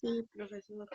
Sí, profesor.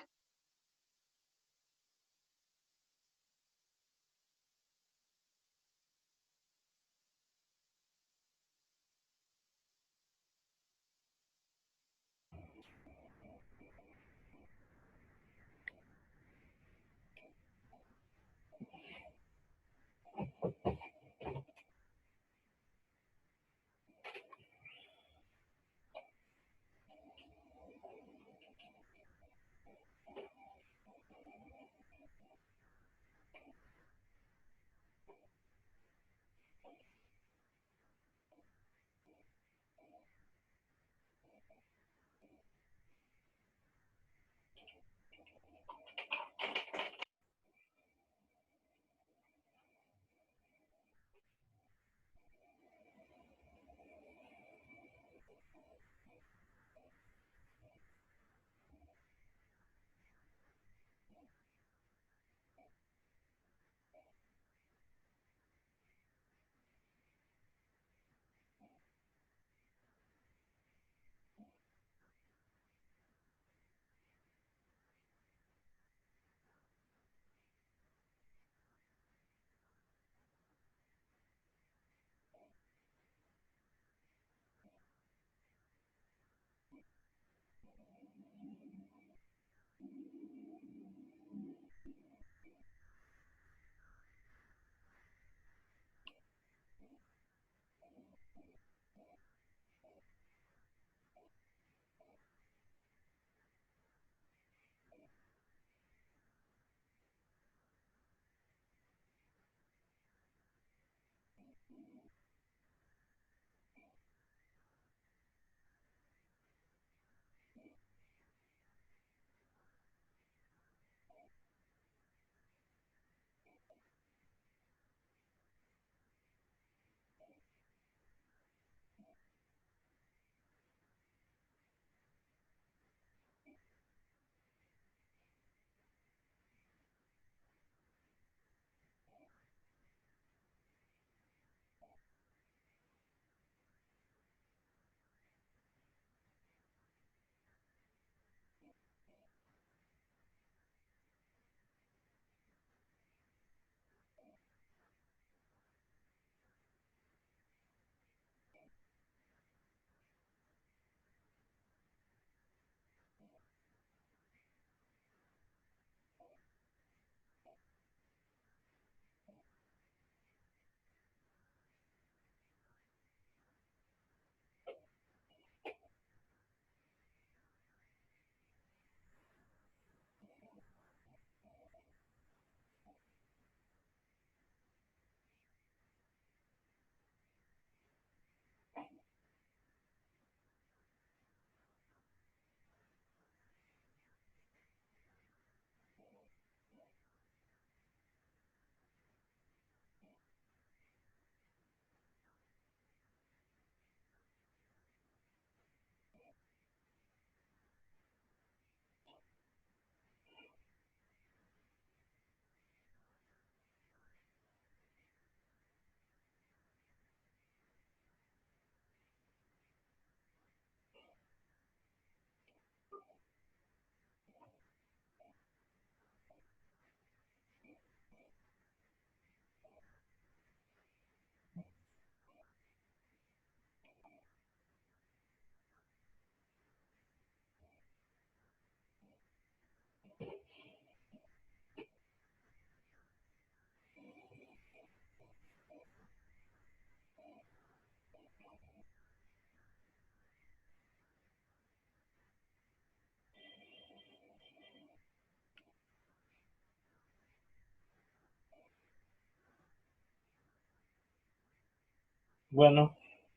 Bueno,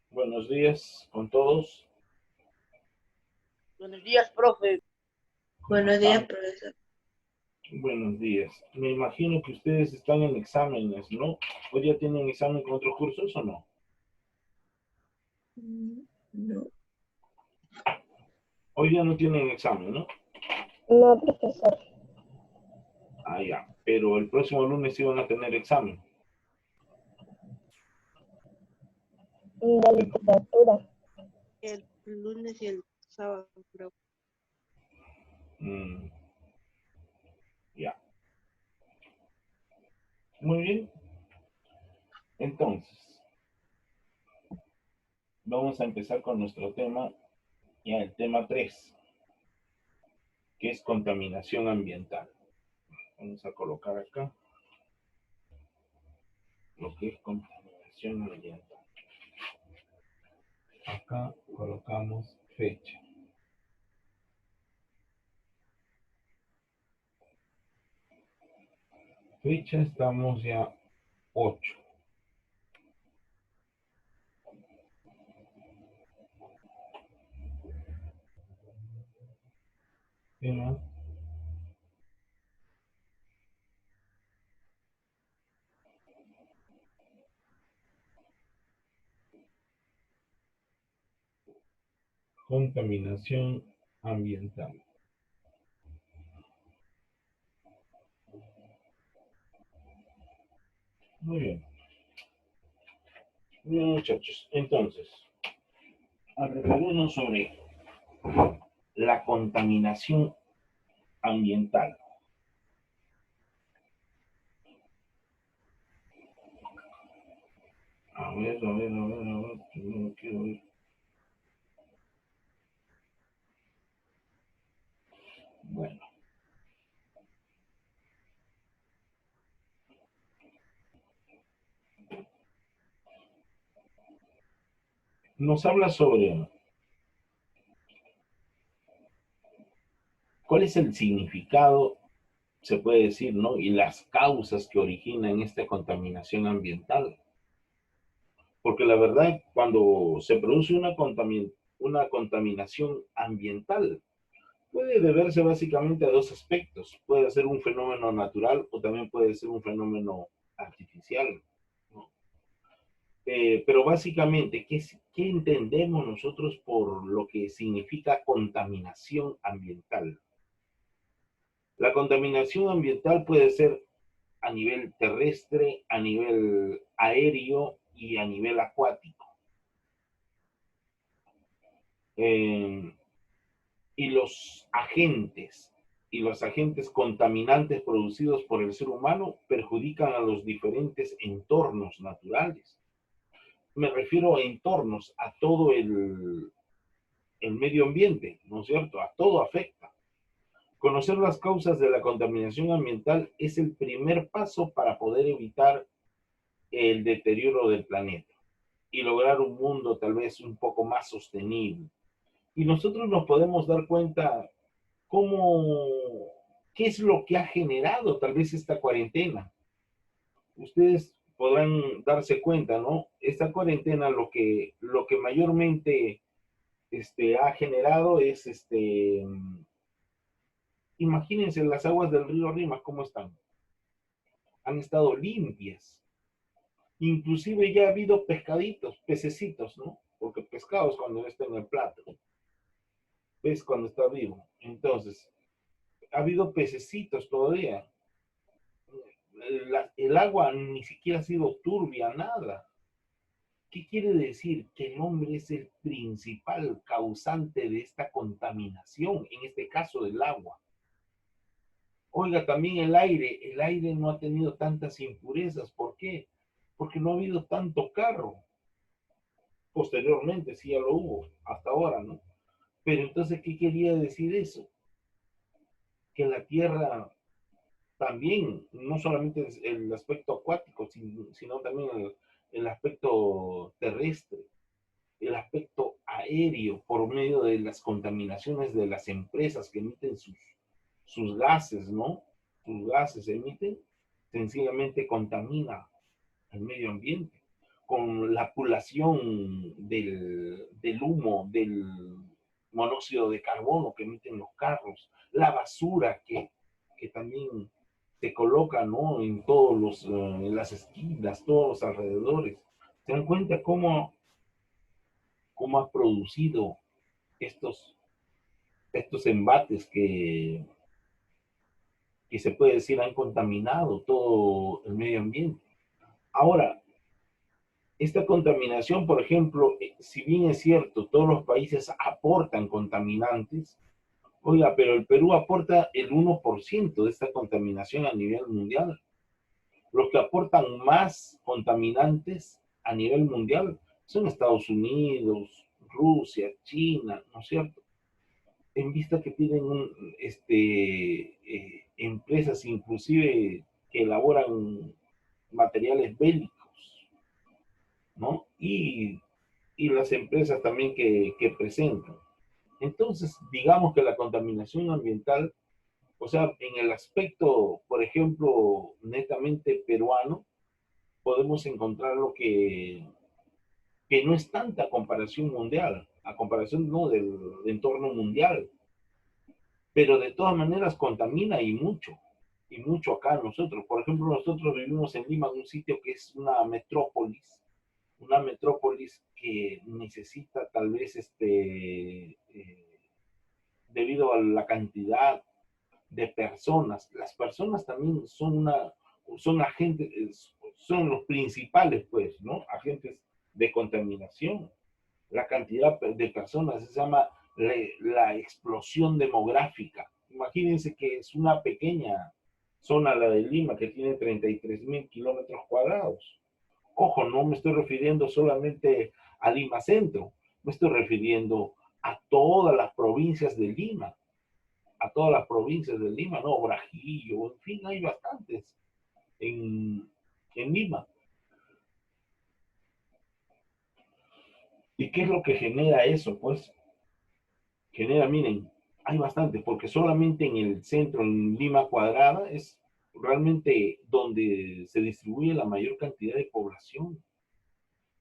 buenos días con todos. Buenos días, profe. Buenos días, profesor. Buenos días. Me imagino que ustedes están en exámenes, ¿no? ¿Hoy ya tienen examen con otros cursos o no? No. Hoy ya no tienen examen, ¿no? No, profesor. Ah, ya. Pero el próximo lunes sí van a tener examen. De literatura. El lunes y el sábado, creo. Mm, ya. Muy bien. Entonces, vamos a empezar con nuestro tema, ya el tema 3, que es contaminación ambiental. Vamos a colocar acá lo que es contaminación ambiental. Acá colocamos fecha. Fecha estamos ya 8. Tema contaminación ambiental. Muy bien. Bien, muchachos. Entonces, a referirnos sobre la contaminación ambiental. A ver. No quiero ver. Bueno. Nos habla sobre cuál es el significado, se puede decir, ¿no? Y las causas que originan esta contaminación ambiental. Porque la verdad, cuando se produce una contaminación ambiental, puede deberse básicamente a dos aspectos. Puede ser un fenómeno natural o también puede ser un fenómeno artificial, ¿no? Pero básicamente, ¿qué entendemos nosotros por lo que significa contaminación ambiental? La contaminación ambiental puede ser a nivel terrestre, a nivel aéreo y a nivel acuático. Eh, y los agentes contaminantes producidos por el ser humano perjudican a los diferentes entornos naturales. Me refiero a entornos, a todo el medio ambiente, ¿no es cierto? A todo afecta. Conocer las causas de la contaminación ambiental es el primer paso para poder evitar el deterioro del planeta y lograr un mundo tal vez un poco más sostenible. Y nosotros nos podemos dar cuenta cómo, qué es lo que ha generado tal vez esta cuarentena. Ustedes podrán darse cuenta, ¿no? Esta cuarentena lo que mayormente ha generado es, imagínense las aguas del río Rimas, ¿cómo están? Han estado limpias. Inclusive ya ha habido pescaditos, pececitos, ¿no? Porque pescado es cuando está en el plato. ¿Ves? Cuando está vivo. Entonces, ha habido pececitos todavía. El agua ni siquiera ha sido turbia, nada. ¿Qué quiere decir? Que el hombre es el principal causante de esta contaminación, en este caso del agua. Oiga, también el aire no ha tenido tantas impurezas. ¿Por qué? Porque no ha habido tanto carro. Posteriormente sí ya lo hubo, hasta ahora, ¿no? Pero entonces, ¿qué quería decir eso? Que la Tierra también, no solamente el aspecto acuático, sino también el aspecto terrestre, el aspecto aéreo, por medio de las contaminaciones de las empresas que emiten sus gases, ¿no? Sus gases emiten, sencillamente contamina el medio ambiente con la pulación del humo, del monóxido de carbono que emiten los carros, la basura que también se coloca, ¿no? En todos en las esquinas, todos los alrededores. ¿Se dan cuenta cómo ha producido estos embates que se puede decir han contaminado todo el medio ambiente? Ahora, esta contaminación, por ejemplo, si bien es cierto, todos los países aportan contaminantes, Oiga, pero el Perú aporta el 1% de esta contaminación a nivel mundial. Los que aportan más contaminantes a nivel mundial son Estados Unidos, Rusia, China, ¿no es cierto? En vista que tienen empresas inclusive que elaboran materiales bélicos, ¿no? Y las empresas también que presentan. Entonces, digamos que la contaminación ambiental, o sea, en el aspecto, por ejemplo, netamente peruano, podemos encontrar lo que no es tanta comparación mundial, a comparación no del entorno mundial, pero de todas maneras contamina y mucho acá nosotros. Por ejemplo, nosotros vivimos en Lima, en un sitio que es una metrópolis que necesita tal vez debido a la cantidad de personas. Las personas también son agentes, son los principales, pues, ¿no? Agentes de contaminación. La cantidad de personas se llama la explosión demográfica. Imagínense que es una pequeña zona, la de Lima, que tiene 33.000 kilómetros cuadrados. Ojo, no me estoy refiriendo solamente a Lima Centro, me estoy refiriendo a todas las provincias de Lima, ¿no? Brajillo, en fin, hay bastantes en, en Lima. ¿Y qué es lo que genera eso? Pues genera, miren, hay bastante, porque solamente en el centro, en Lima Cuadrada, es realmente donde se distribuye la mayor cantidad de población.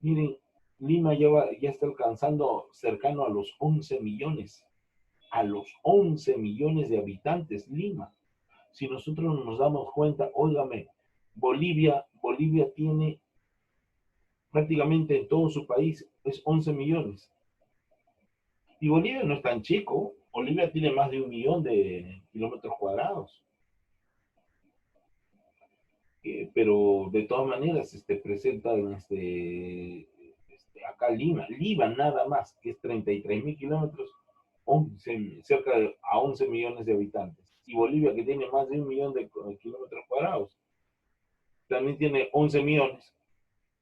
Miren, Lima ya está alcanzando cercano a los 11 millones, de habitantes, Lima. Si nosotros nos damos cuenta, óigame, Bolivia tiene prácticamente en todo su país, es 11 millones. Y Bolivia no es tan chico, Bolivia tiene más de 1 millón de kilómetros cuadrados. Pero de todas maneras presenta acá Lima nada más, que es 33.000 kilómetros, cerca de a 11 millones de habitantes. Y Bolivia, que tiene más de 1 millón de kilómetros cuadrados, también tiene 11 millones.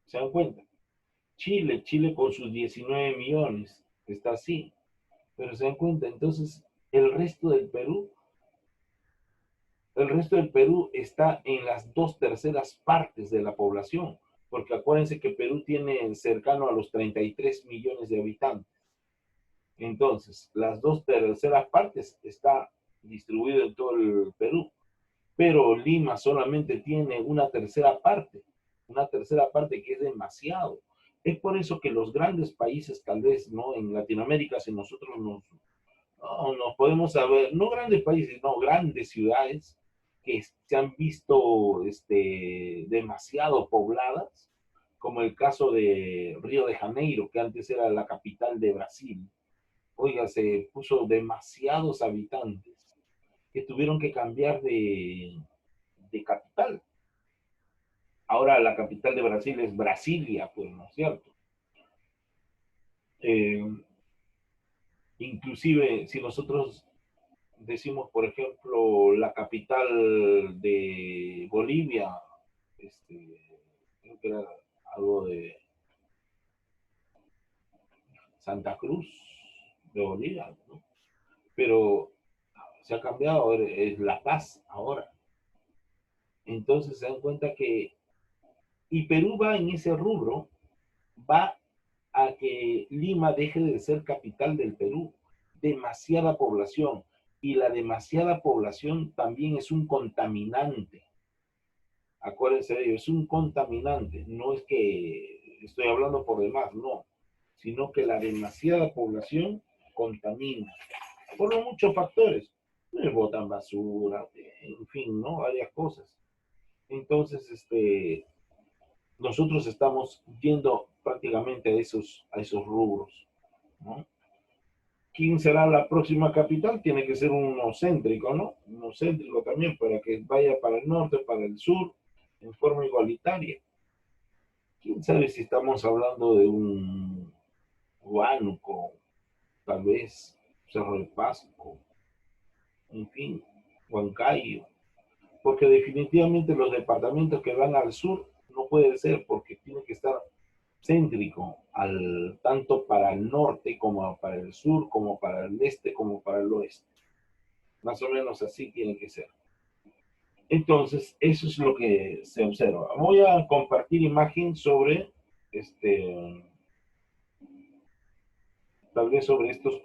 ¿Se dan cuenta? Chile con sus 19 millones, está así. Pero se dan cuenta, entonces el resto del Perú está en las 2/3 de la población, porque acuérdense que Perú tiene cercano a los 33 millones de habitantes. Entonces, las 2/3 está distribuido en todo el Perú, pero Lima solamente tiene una tercera parte que es demasiado. Es por eso que los grandes países, tal vez, ¿no? En Latinoamérica, si nosotros nos podemos saber, no grandes países, no, grandes ciudades que se han visto demasiado pobladas, como el caso de Río de Janeiro, que antes era la capital de Brasil. Oiga, se puso demasiados habitantes que tuvieron que cambiar de capital. Ahora la capital de Brasil es Brasilia, pues, ¿no es cierto? Eh, Inclusive, si nosotros decimos, por ejemplo, la capital de Bolivia, creo que era algo de Santa Cruz de Bolivia, ¿no? Pero se ha cambiado, es La Paz ahora. Entonces se dan cuenta que, y Perú va en ese rubro, va a que Lima deje de ser capital del Perú. Demasiada población. Y la demasiada población también es un contaminante. Acuérdense de ello, es un contaminante. No es que estoy hablando por demás, no. Sino que la demasiada población contamina. Por los muchos factores. Botan basura, en fin, ¿no? Varias cosas. Entonces, nosotros estamos yendo prácticamente a esos rubros, ¿no? ¿Quién será la próxima capital? Tiene que ser uno céntrico, ¿no? Uno céntrico también para que vaya para el norte, para el sur, en forma igualitaria. ¿Quién sabe si estamos hablando de un Huánuco, tal vez Cerro de Pasco, en fin, Huancayo, porque definitivamente los departamentos que van al sur no puede ser, porque tiene que estar céntrico, tanto para el norte como para el sur, como para el este, como para el oeste. Más o menos así tiene que ser. Entonces, eso es lo que se observa. Voy a compartir imagen sobre, tal vez sobre estos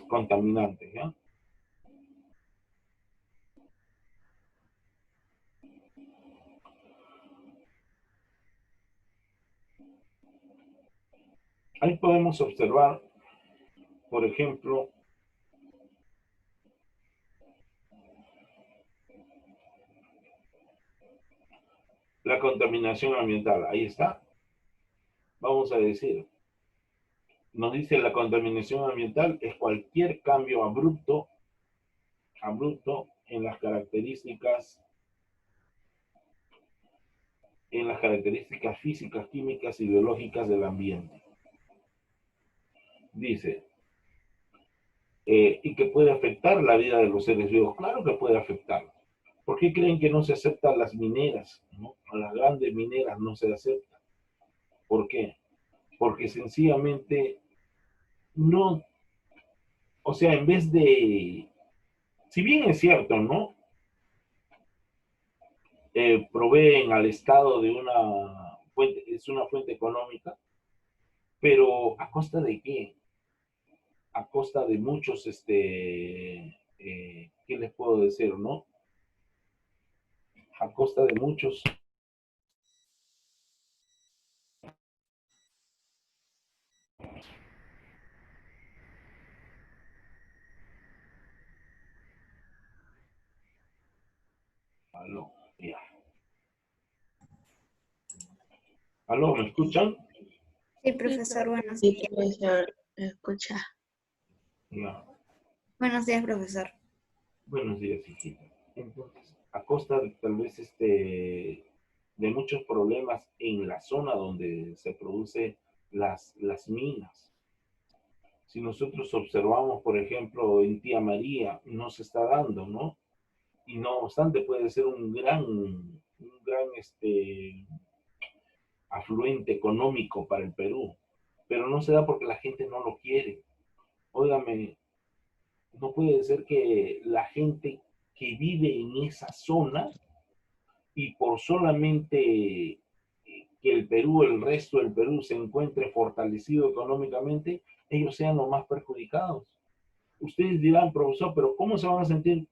contaminantes, ¿ya? Ahí podemos observar, por ejemplo, la contaminación ambiental. Ahí está. Vamos a decir, nos dice la contaminación ambiental es cualquier cambio abrupto en las características físicas, químicas y biológicas del ambiente. Dice, y que puede afectar la vida de los seres vivos. Claro que puede afectar. ¿Por qué creen que no se aceptan las mineras? ¿No? Las grandes mineras no se aceptan. ¿Por qué? Porque sencillamente no, o sea, en vez de, si bien es cierto, ¿no? Proveen al Estado de una fuente, es una fuente económica, pero ¿a costa de qué? A costa de muchos, ¿qué les puedo decir, no? A costa de muchos. Aló, ya. Aló, ¿me escuchan? Sí, profesor, buenos Sí, días. profesor, escucha. Ya. Buenos días, profesor. Buenos días, hijita. Entonces, a costa de, tal vez de muchos problemas en la zona donde se produce las minas. Si nosotros observamos, por ejemplo, en Tía María, no se está dando, ¿no? Y no obstante puede ser un gran afluente económico para el Perú, pero no se da porque la gente no lo quiere. Óigame, no puede ser que la gente que vive en esa zona y por solamente que el Perú, el resto del Perú se encuentre fortalecido económicamente, ellos sean los más perjudicados. Ustedes dirán, profesor, pero ¿cómo se van a sentir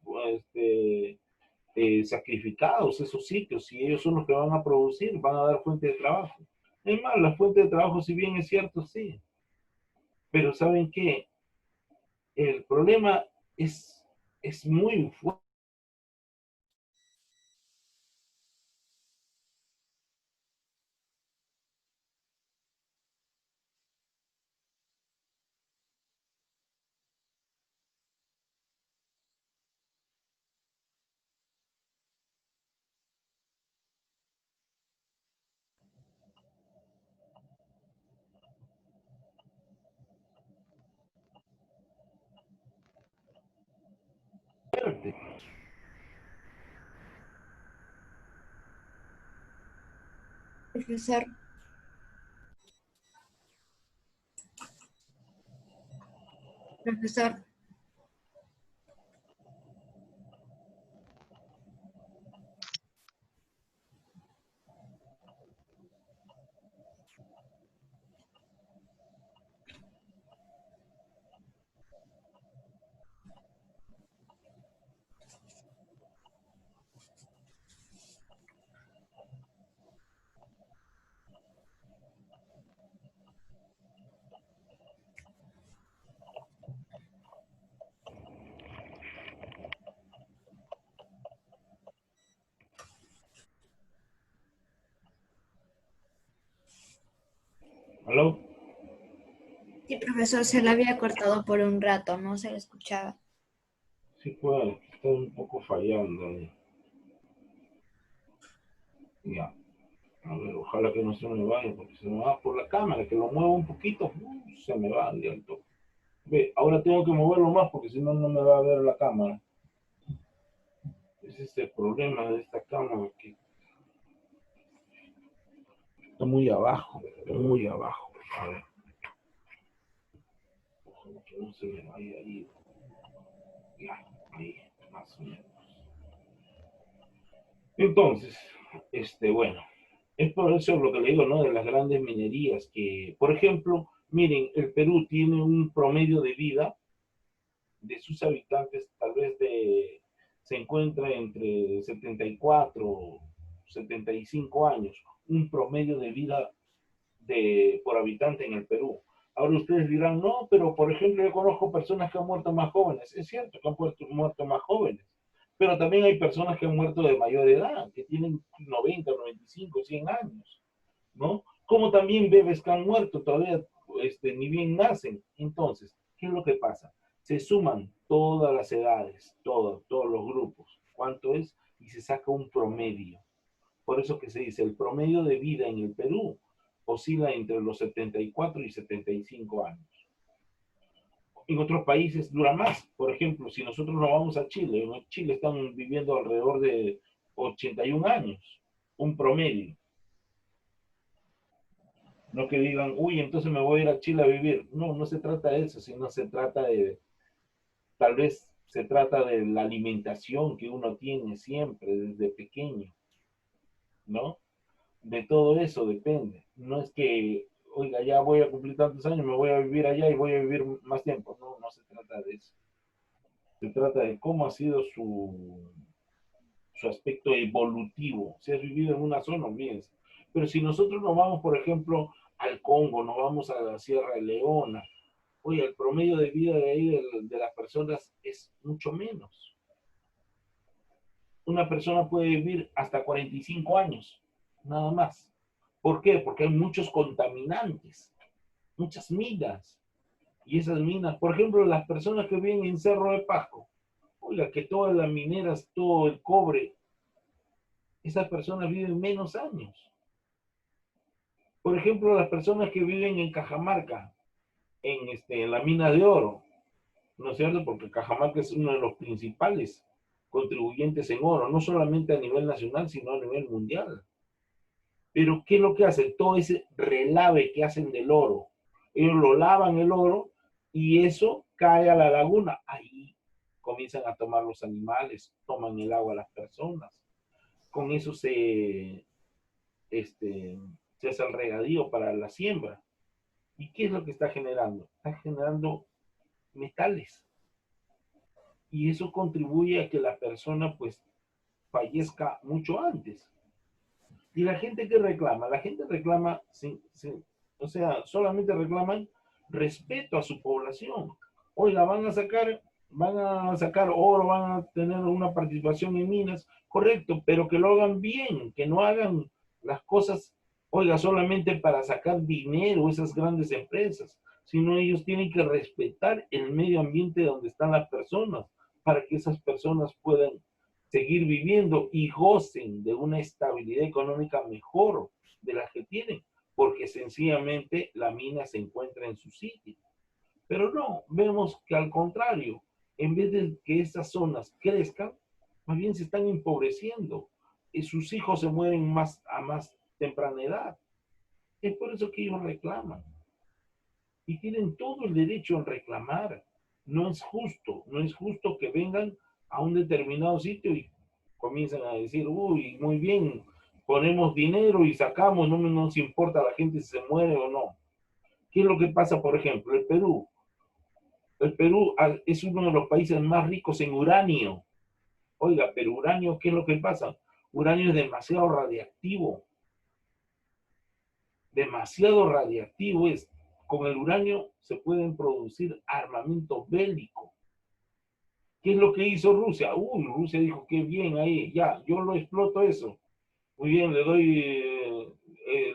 sacrificados esos sitios si ellos son los que van a producir, van a dar fuente de trabajo? Es más, la fuente de trabajo, si bien es cierto, sí, pero ¿saben qué? El problema es muy fuerte. Profesor, profesor. ¿Aló? Sí, profesor, se le había cortado por un rato, no se le escuchaba. Sí, puede, está un poco fallando ahí. Ya. A ver, ojalá que no se me vaya, porque se me va por la cámara, que lo muevo un poquito, se me va de alto. Ve, ahora tengo que moverlo más porque si no, no me va a ver la cámara. Ese es el problema de esta cama, que está muy abajo, muy abajo. A ver. Ojalá que no se me vaya ahí. Ya, ahí, más o menos. Entonces, bueno, es por eso lo que le digo, ¿no? De las grandes minerías, que, por ejemplo, miren, el Perú tiene un promedio de vida de sus habitantes, tal vez se encuentra entre 74, 75 años, un promedio de vida por habitante en el Perú. Ahora ustedes dirán, no, pero por ejemplo yo conozco personas que han muerto más jóvenes. Es cierto que han muerto más jóvenes, pero también hay personas que han muerto de mayor edad, que tienen 90, 95, 100 años, ¿no? Como también bebés que han muerto todavía, ni bien nacen. Entonces, ¿qué es lo que pasa? Se suman todas las edades, todos los grupos. ¿Cuánto es? Y se saca un promedio. Por eso que se dice, el promedio de vida en el Perú oscila entre los 74 y 75 años. En otros países dura más. Por ejemplo, si nosotros nos vamos a Chile, en Chile están viviendo alrededor de 81 años, un promedio. No que digan, uy, entonces me voy a ir a Chile a vivir. No, no se trata de eso, sino se trata de, tal vez se trata de la alimentación que uno tiene siempre desde pequeño, ¿no? De todo eso depende. No es que, oiga, ya voy a cumplir tantos años, me voy a vivir allá y voy a vivir más tiempo. No, no se trata de eso. Se trata de cómo ha sido su aspecto evolutivo. Si has vivido en una zona, olvídense. Pero si nosotros nos vamos, por ejemplo, al Congo, nos vamos a la Sierra Leona, oye, el promedio de vida de ahí de las personas es mucho menos. Una persona puede vivir hasta 45 años, nada más. ¿Por qué? Porque hay muchos contaminantes, muchas minas. Y esas minas, por ejemplo, las personas que viven en Cerro de Pasco, oiga, que todas las mineras, todo el cobre, esas personas viven menos años. Por ejemplo, las personas que viven en Cajamarca, en la mina de oro, ¿no es cierto? Porque Cajamarca es uno de los principales contribuyentes en oro, no solamente a nivel nacional, sino a nivel mundial. Pero ¿qué es lo que hacen? Todo ese relave que hacen del oro. Ellos lo lavan el oro y eso cae a la laguna. Ahí comienzan a tomar los animales, toman el agua las personas. Con eso se hace el regadío para la siembra. ¿Y qué es lo que está generando? Está generando metales. Y eso contribuye a que la persona pues fallezca mucho antes. Y la gente que reclama, la gente reclama, o sea, solamente reclaman respeto a su población. Oiga, van a sacar oro, van a tener una participación en minas, correcto, pero que lo hagan bien, que no hagan las cosas, oiga, solamente para sacar dinero esas grandes empresas, sino ellos tienen que respetar el medio ambiente donde están las personas, para que esas personas puedan seguir viviendo y gocen de una estabilidad económica mejor de la que tienen, porque sencillamente la mina se encuentra en su sitio. Pero no, vemos que al contrario, en vez de que esas zonas crezcan, más bien se están empobreciendo y sus hijos se mueren a más temprana edad. Es por eso que ellos reclaman. Y tienen todo el derecho a reclamar. No es justo, no es justo que vengan a un determinado sitio y comienzan a decir, uy, muy bien, ponemos dinero y sacamos, no nos importa a la gente si se muere o no. ¿Qué es lo que pasa, por ejemplo? El Perú. El Perú es uno de los países más ricos en uranio. Oiga, pero uranio, ¿qué es lo que pasa? Uranio es demasiado radiactivo. Demasiado radiactivo es. Con el uranio se pueden producir armamento bélico. ¿Qué es lo que hizo Rusia? Rusia dijo, qué bien ahí, ya, yo lo exploto eso. Muy bien, le doy,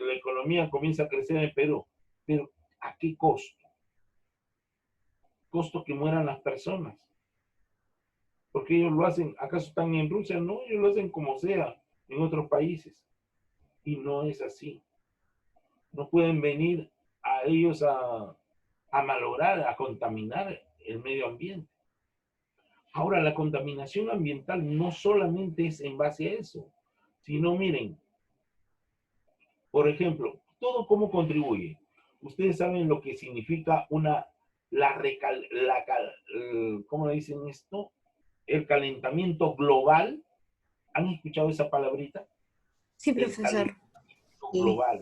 la economía comienza a crecer en Perú. Pero, ¿a qué costo? Costo que mueran las personas. Porque ellos lo hacen, ¿acaso están en Rusia? No, ellos lo hacen como sea, en otros países. Y no es así. No pueden venir a ellos a malograr, a contaminar el medio ambiente. Ahora, la contaminación ambiental no solamente es en base a eso, sino miren, por ejemplo, todo cómo contribuye. Ustedes saben lo que significa ¿cómo le dicen esto? El calentamiento global. ¿Han escuchado esa palabrita? Sí, El profesor. calentamiento Sí. global.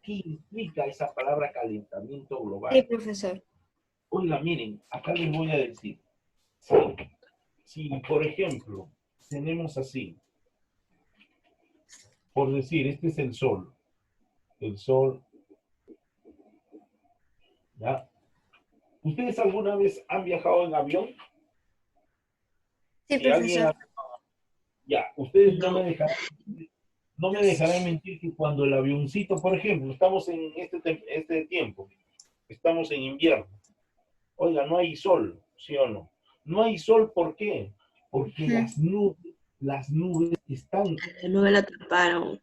¿Qué implica esa palabra calentamiento Sí, global? profesor. Oiga, miren, acá les voy a decir. Si, por ejemplo, tenemos así, por decir, este es el sol, ¿ya? ¿Ustedes alguna vez han viajado en avión? Sí, Si alguien, profesor. ya, ustedes No, no me yo sí. dejarán mentir que cuando el avioncito, por ejemplo, estamos en este tiempo, estamos en invierno, oiga, no hay sol, ¿sí o no? No hay sol, ¿por qué? Porque las nubes están, La nube la taparon.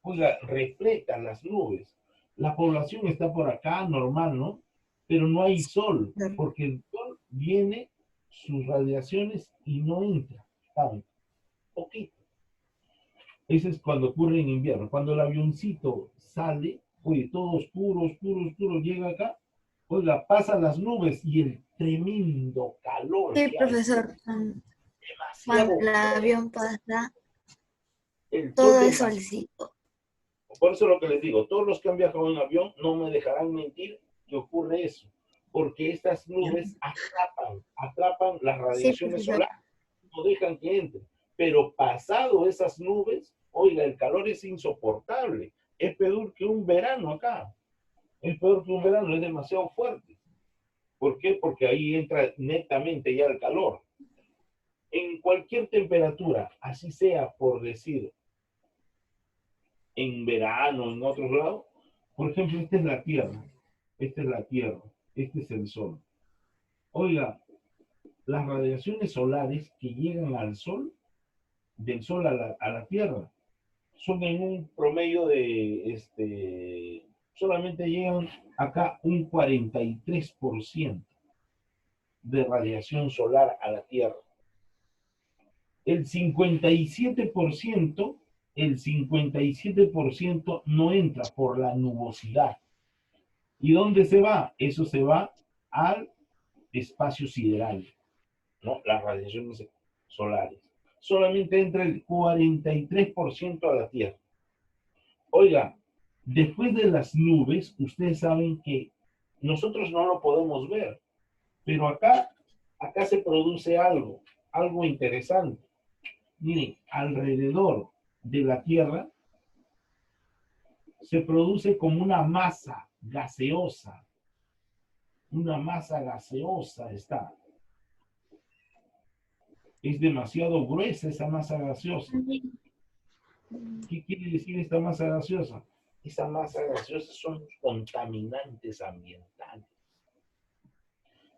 oiga, reflejan las nubes. La población está por acá, normal, ¿no? Pero no hay sol, porque el sol viene, sus radiaciones y no entra tanto, poquito. Eso es cuando ocurre en invierno. Cuando el avioncito sale, oye, todo oscuro, oscuro, oscuro, llega acá, oiga, pasan las nubes y el tremendo calor Sí, que hay, profesor. Cuando demasiado el fuerte, avión pasa, el sol todo es demasiado. solcito. Por eso lo que les digo, todos los que han viajado en avión no me dejarán mentir que ocurre eso, porque estas nubes atrapan las Sí, radiaciones profesor. solares, no dejan que entre. Pero pasado esas nubes, oiga, el calor es insoportable. Es peor que un verano acá. Es peor que un verano, es demasiado fuerte. ¿Por qué? Porque ahí entra netamente ya el calor. En cualquier temperatura, así sea por decir, en verano, en otros lados, por ejemplo, esta es la Tierra, esta es la Tierra, este es el Sol. Oiga, las radiaciones solares que llegan al Sol, del Sol a la Tierra, son en un promedio solamente llegan acá un 43% de radiación solar a la Tierra. El 57%, el 57% no entra por la nubosidad. ¿Y dónde se va? Eso se va al espacio sideral, ¿no? Las radiaciones solares. Solamente entra el 43% a la Tierra. Oiga, después de las nubes, ustedes saben que nosotros no lo podemos ver, pero acá se produce algo interesante. Miren, alrededor de la Tierra se produce como una masa gaseosa está. Es demasiado gruesa esa masa gaseosa. ¿Qué quiere decir esta masa gaseosa? Esa masa gaseosa son contaminantes ambientales.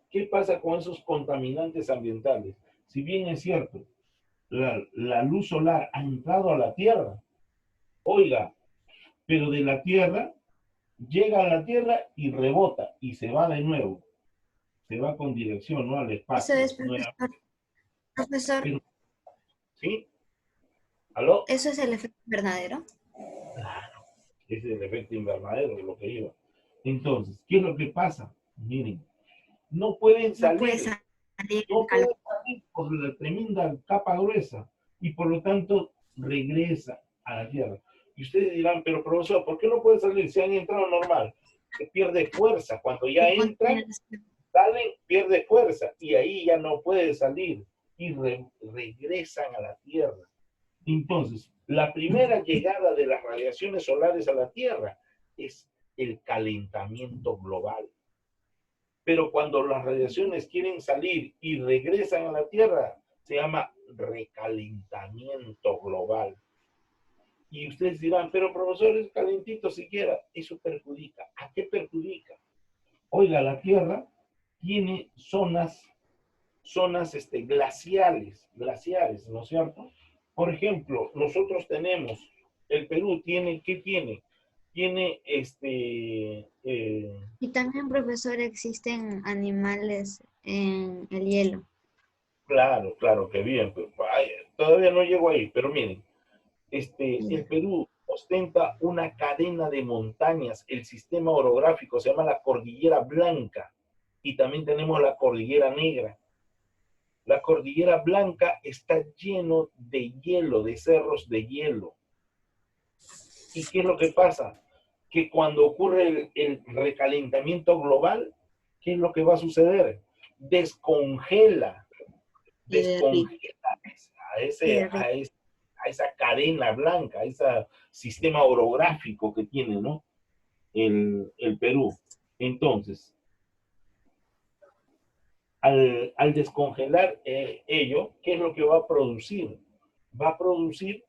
¿Qué pasa con esos contaminantes ambientales? Si bien es cierto, la luz solar ha entrado a la Tierra, oiga, pero de la Tierra llega a la Tierra y rebota y se va de nuevo. Se va con dirección, ¿no? Al Eso espacio. es, profesor. Profesor, Pero, ¿sí? ¿Aló? ¿eso es el efecto invernadero? Ese es el efecto invernadero, lo que iba. Entonces, ¿qué es lo que pasa? Miren, no pueden No puede salir, salir el no calor. pueden salir por la tremenda capa gruesa y por lo tanto regresa a la Tierra. Y ustedes dirán, pero profesor, ¿por qué no pueden salir si han entrado normal? Que pierde fuerza. Cuando ya Que entran, contiene- salen, pierde fuerza y ahí ya no puede salir y regresan a la Tierra. Entonces, la primera llegada de las radiaciones solares a la Tierra es el calentamiento global. Pero cuando las radiaciones quieren salir y regresan a la Tierra, se llama recalentamiento global. Y ustedes dirán, pero profesor, es calentito siquiera. Eso perjudica. ¿A qué perjudica? Oiga, la Tierra tiene zonas glaciares, ¿no es cierto? Por ejemplo, nosotros tenemos, el Perú tiene, ¿qué tiene? Tiene Y también, profesor, existen animales en el hielo. Claro, claro, que bien. Pues, ay, todavía no llego ahí, pero miren, el Perú ostenta una cadena de montañas. El sistema orográfico se llama la Cordillera Blanca y también tenemos la Cordillera Negra. La Cordillera Blanca está lleno de hielo, de cerros de hielo. ¿Y qué es lo que pasa? Que cuando ocurre el recalentamiento global, ¿qué es lo que va a suceder? Descongela Y derrite. a, a esa cadena blanca, a ese sistema orográfico que tiene, ¿no? El Perú. Entonces, al descongelar ello, ¿qué es lo que va a producir? Va a producir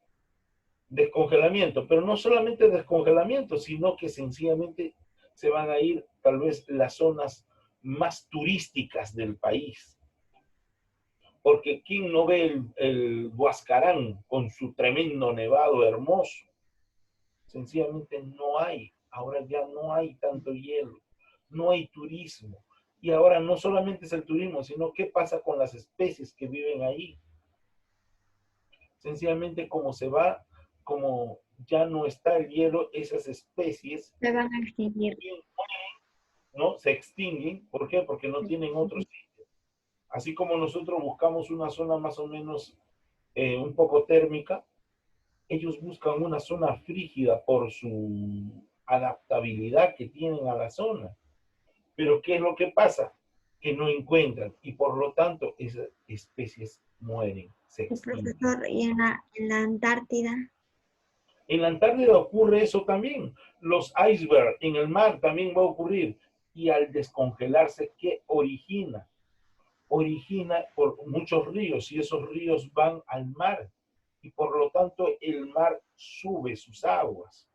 descongelamiento, pero no solamente descongelamiento, sino que sencillamente se van a ir tal vez las zonas más turísticas del país. Porque ¿quién no ve el Huascarán con su tremendo nevado hermoso? Sencillamente no hay, ahora ya no hay tanto hielo, no hay turismo. Y ahora no solamente es el turismo, sino qué pasa con las especies que viven ahí. Sencillamente como se va, como ya no está el hielo, esas especies Se van a extinguir. ¿no? Se extinguen. ¿Por qué? Porque no tienen otro sitio. Así como nosotros buscamos una zona más o menos un poco térmica, ellos buscan una zona frígida por su adaptabilidad que tienen a la zona. Pero ¿qué es lo que pasa? Que no encuentran y por lo tanto esas especies mueren, se Y extinguen. profesor, ¿y en la Antártida? En la Antártida ocurre eso también. Los icebergs en el mar también va a ocurrir. Y al descongelarse, ¿qué origina? Origina por muchos ríos y esos ríos van al mar. Y por lo tanto el mar sube sus aguas,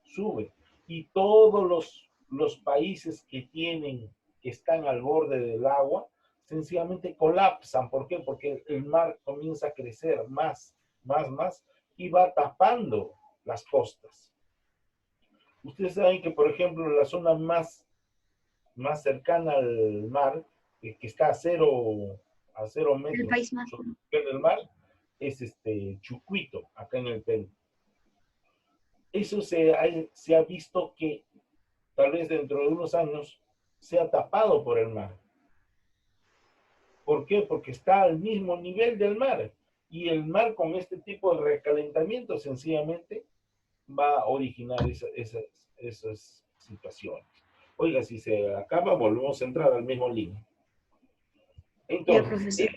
sube. Y todos los países que están al borde del agua, sencillamente colapsan. ¿Por qué? Porque el mar comienza a crecer más, y va tapando las costas. Ustedes saben que, por ejemplo, la zona más cercana al mar, que está a cero El metros país más. sobre el nivel del mar, es Chucuito, acá en el Perú. Eso se ha visto que tal vez dentro de unos años sea tapado por el mar. ¿Por qué? Porque está al mismo nivel del mar. Y el mar con este tipo de recalentamiento sencillamente va a originar esas situaciones. Oiga, si se acaba, volvemos a entrar al mismo línea. Ya, Entonces, profesor.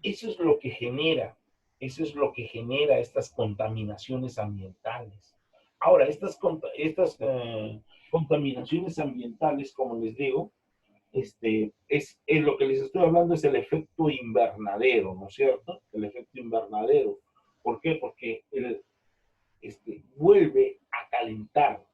eso es lo que genera, eso es lo que genera estas contaminaciones ambientales. Ahora, estas contaminaciones ambientales, como les digo, es lo que les estoy hablando, es el efecto invernadero, ¿no es cierto? El efecto invernadero. ¿Por qué? Porque vuelve a calentar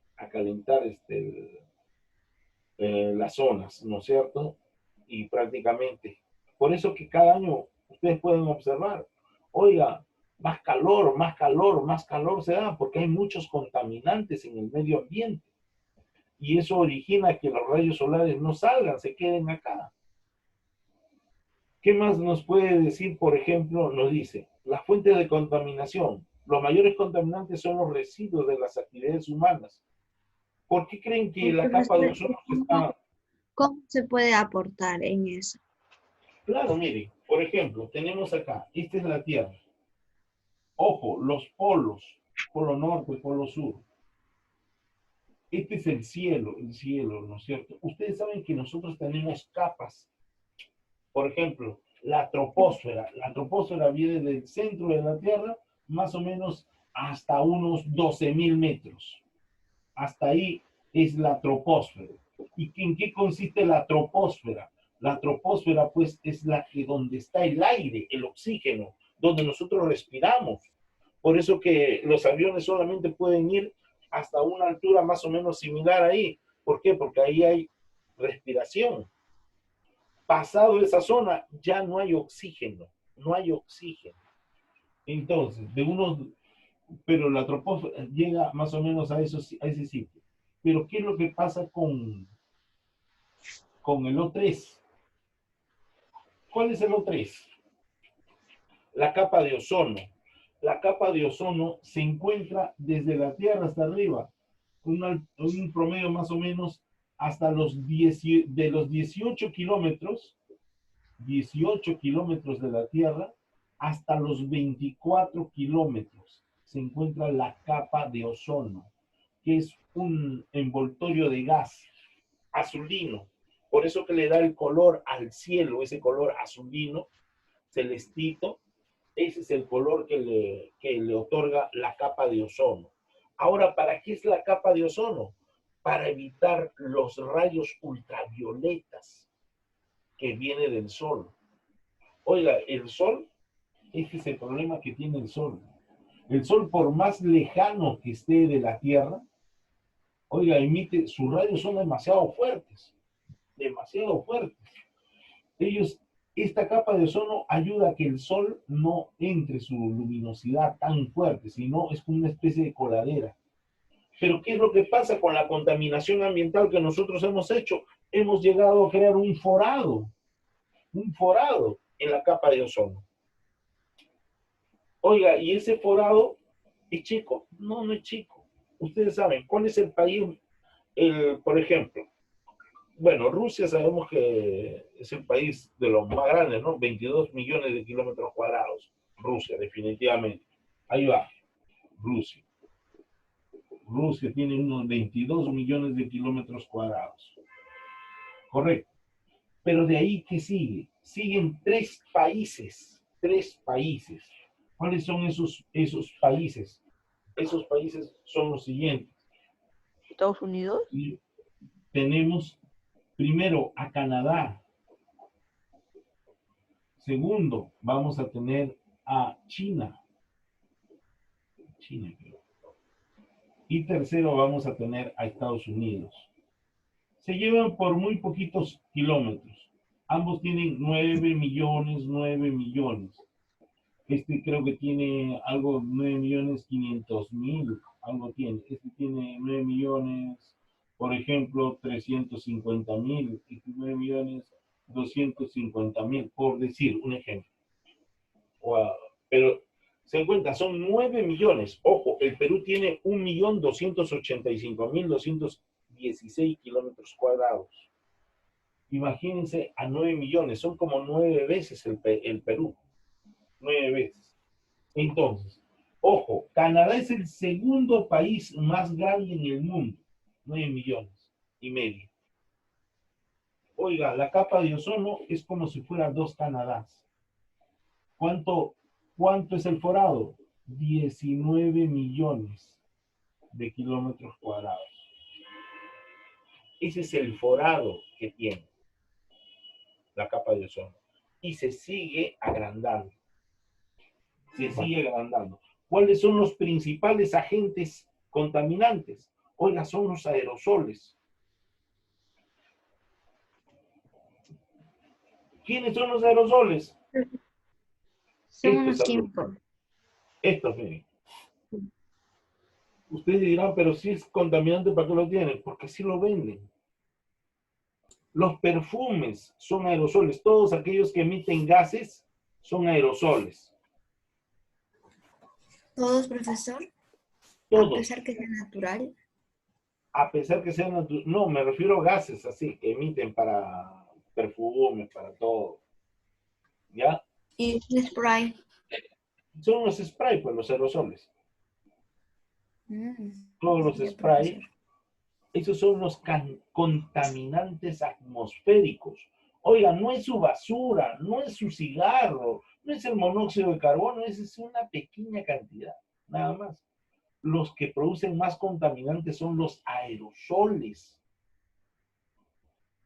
las zonas, ¿no es cierto? Y prácticamente, por eso que cada año ustedes pueden observar, oiga, más calor se da, porque hay muchos contaminantes en el medio ambiente. Y eso origina que los rayos solares no salgan, se queden acá. ¿Qué más nos puede decir, por ejemplo? Nos dice, las fuentes de contaminación. Los mayores contaminantes son los residuos de las actividades humanas. ¿Por qué creen que la capa de Profesor, ozono está? ¿cómo se puede aportar en eso? Claro, mire, por ejemplo, tenemos acá, esta es la Tierra. Ojo, los polos, polo norte, polo sur. Este es el cielo, ¿no es cierto? Ustedes saben que nosotros tenemos capas. Por ejemplo, la troposfera. La troposfera viene del centro de la Tierra más o menos hasta unos 12.000 metros. Hasta ahí es la troposfera. ¿Y en qué consiste la troposfera? La troposfera, pues, es la que donde está el aire, el oxígeno, donde nosotros respiramos. Por eso que los aviones solamente pueden ir hasta una altura más o menos similar ahí. ¿Por qué? Porque ahí hay respiración. Pasado esa zona, ya no hay oxígeno, no hay oxígeno. Entonces, pero la troposfera llega más o menos a ese sitio. Pero ¿qué es lo que pasa con el O3? ¿Cuál es el O3? la capa de ozono. La capa de ozono se encuentra desde la Tierra hasta arriba, un promedio más o menos hasta de los 18 kilómetros de la Tierra hasta los 24 kilómetros se encuentra la capa de ozono, que es un envoltorio de gas azulino. Por eso que le da el color al cielo, ese color azulino, celestito, ese es el color que le otorga la capa de ozono. Ahora, ¿para qué es la capa de ozono? Para evitar los rayos ultravioletas que viene del sol. Oiga, el sol, este es el problema que tiene el sol. El sol, por más lejano que esté de la Tierra, oiga, sus rayos son demasiado fuertes. Demasiado fuertes. Esta capa de ozono ayuda a que el sol no entre su luminosidad tan fuerte, sino es como una especie de coladera. Pero ¿qué es lo que pasa con la contaminación ambiental que nosotros hemos hecho? Hemos llegado a crear un forado en la capa de ozono. Oiga, ¿y ese forado es chico? No, no es chico. Ustedes saben, ¿cuál es el país? Por ejemplo, bueno, Rusia sabemos que es el país de los más grandes, ¿no? 22 millones de kilómetros cuadrados. Rusia, definitivamente. Ahí va, Rusia. Rusia tiene unos 22 millones de kilómetros cuadrados. Correcto. Pero de ahí, ¿qué sigue? Siguen tres países. ¿Cuáles son esos países? Esos países son los siguientes. Estados Unidos. Y tenemos primero a Canadá. Segundo, vamos a tener a China. Creo. Y tercero, vamos a tener a Estados Unidos. Se llevan por muy poquitos kilómetros. Ambos tienen 9 millones. Este creo que tiene algo, 9.500.000, algo tiene. Este tiene 9 millones, por ejemplo, 350.000. Este 9.250.000, por decir un ejemplo. Wow. Pero se encuentra, son 9 millones. Ojo, el Perú tiene 1.285.216 kilómetros cuadrados. Imagínense a 9 millones, son como 9 veces el Perú. 9 veces. Entonces, ojo, Canadá es el segundo país más grande en el mundo. 9 millones y medio. Oiga, la capa de ozono es como si fuera 2 Canadás. ¿Cuánto es el forado? 19 millones de kilómetros cuadrados. Ese es el forado que tiene la capa de ozono. Y se sigue agrandando. ¿Cuáles son los principales agentes contaminantes? Oiga, son los aerosoles. ¿Quiénes son los aerosoles? Son unos químicos. Estos, miren. Ustedes dirán, pero si es contaminante, ¿para qué lo tienen? Porque sí lo venden. Los perfumes son aerosoles. Todos aquellos que emiten gases son aerosoles. ¿Todos, profesor? Todos. A pesar que sea natural. A pesar que sea natural. No, me refiero a gases así, que emiten para perfumes, para todo. ¿Ya? Y el spray. Son los spray, pues los aerosoles. Todos los Ya, spray, profesor. esos son los contaminantes atmosféricos. Oiga, no es su basura, no es su cigarro, no es el monóxido de carbono, esa es una pequeña cantidad, nada más. Los que producen más contaminantes son los aerosoles.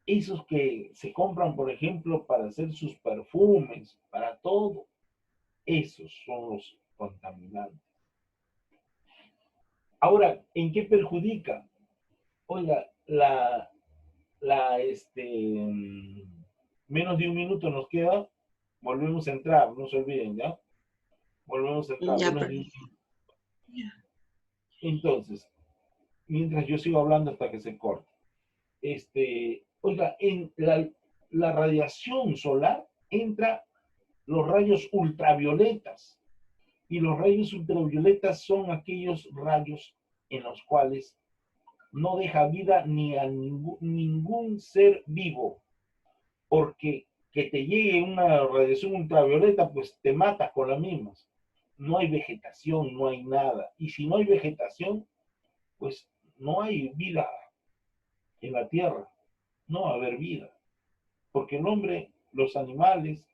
Esos que se compran, por ejemplo, para hacer sus perfumes, para todo. Esos son los contaminantes. Ahora, ¿en qué perjudica? Oiga, menos de un minuto nos queda. Volvemos a entrar, no se olviden, ¿ya? Volvemos a entrar. Ya, menos de un minuto. Entonces, mientras yo sigo hablando hasta que se corte. Oiga, en la radiación solar entra los rayos ultravioletas. Y los rayos ultravioletas son aquellos rayos en los cuales no deja vida ni a ningún ser vivo, porque que te llegue una radiación ultravioleta, pues te mata con las mismas. No hay vegetación, no hay nada. Y si no hay vegetación, pues no hay vida en la Tierra. No va a haber vida. Porque el hombre, los animales,